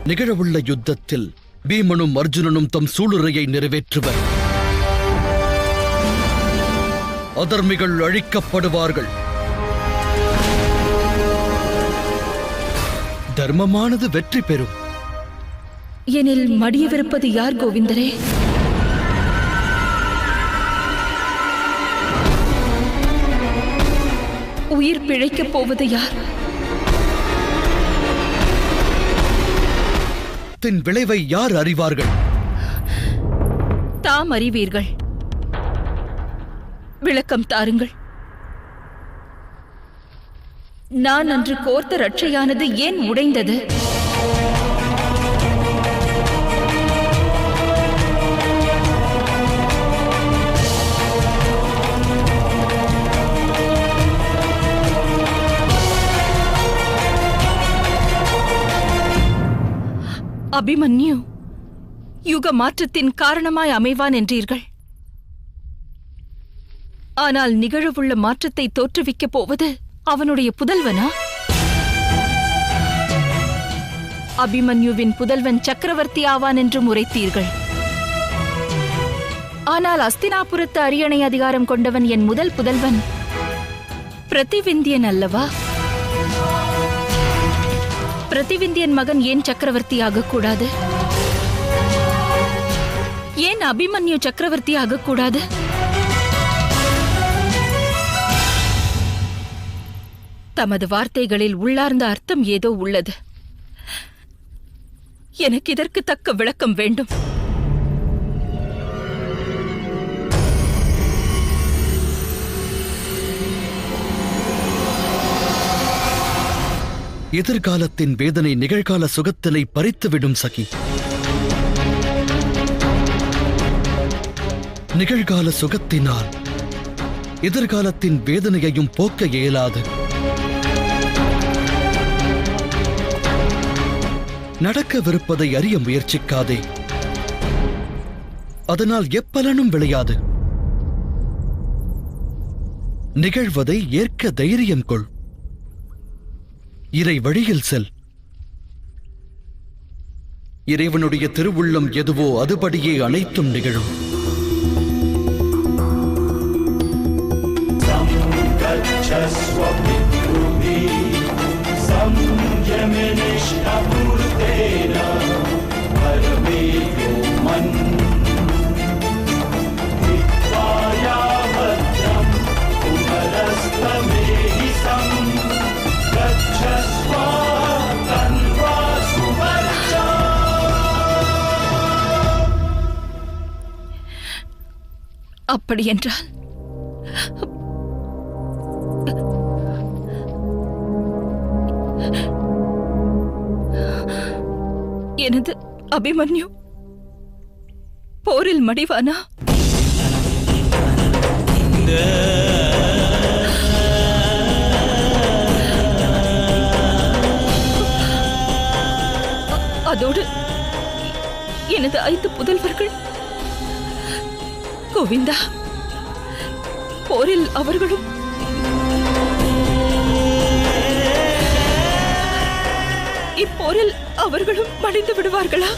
நிகழவுள்ள யுத்தத்தில் பீமனும் அர்ஜுனனும் தம் சூளுரையை நிறைவேற்றுவர். அதர்மிகள் அழிக்கப்படுவார்கள். தர்மமானது வெற்றி பெறும். எனில் மடியவிருப்பது யார் கோவிந்தரே? உயிர் பிழைக்கப் போவது யார்? விளைவை யார் அறிவார்கள்? தாம் அறிவீர்கள். விளக்கம் தாருங்கள். நான் அன்று கோர்த்த ரட்சையானது ஏன் உடைந்தது? அபிமன்யு யுக மாற்றத்தின் காரணமாய் அமைவான் என்றீர்கள். ஆனால் நிகழவுள்ள மாற்றத்தை தோற்றுவிக்கப் போவது அவனுடைய புதல்வனா? அபிமன்யுவின் புதல்வன் சக்கரவர்த்தி ஆவான் என்று உரைத்தீர்கள். ஆனால் அஸ்தினாபுரத்து அரியணை அதிகாரம் கொண்டவன் என் முதல் புதல்வன் பிரதிவிந்தியன் அல்லவா? பிரதிவிந்தியன் மகன் ஏன் சக்கரவர்த்தி ஆகக்கூடாது? ஏன் அபிமன்யு சக்கரவர்த்தி ஆகக்கூடாது? தமது வார்த்தைகளில் உள்ளார்ந்த அர்த்தம் ஏதோ உள்ளது. எனக்கு இதற்கு தக்க விளக்கம் வேண்டும். எதிர்காலத்தின் வேதனை நிகழ்கால சுகத்தினை பறித்துவிடும் சகி. நிகழ்கால சுகத்தினால் எதிர்காலத்தின் வேதனையையும் போக்க இயலாது. நடக்கவிருப்பதை அறிய முயற்சிக்காதே. அதனால் எப்பலனும் விளையாது. நிகழ்வதை ஏற்க தைரியம் கொள். இறை வழியில் செல். இறைவனுடைய திருவுள்ளம் எதுவோ அதுபடியே அனைத்தும் நிகழும். அப்படியென்றால் எனது அபிமன்யு போரில் மடிவானா? அதோடு எனது 5 புதல்வர்கள் கோவிந்தா, போரில் அவர்களும் இப்போரில் அவர்களும் மடிந்து விடுவார்களா?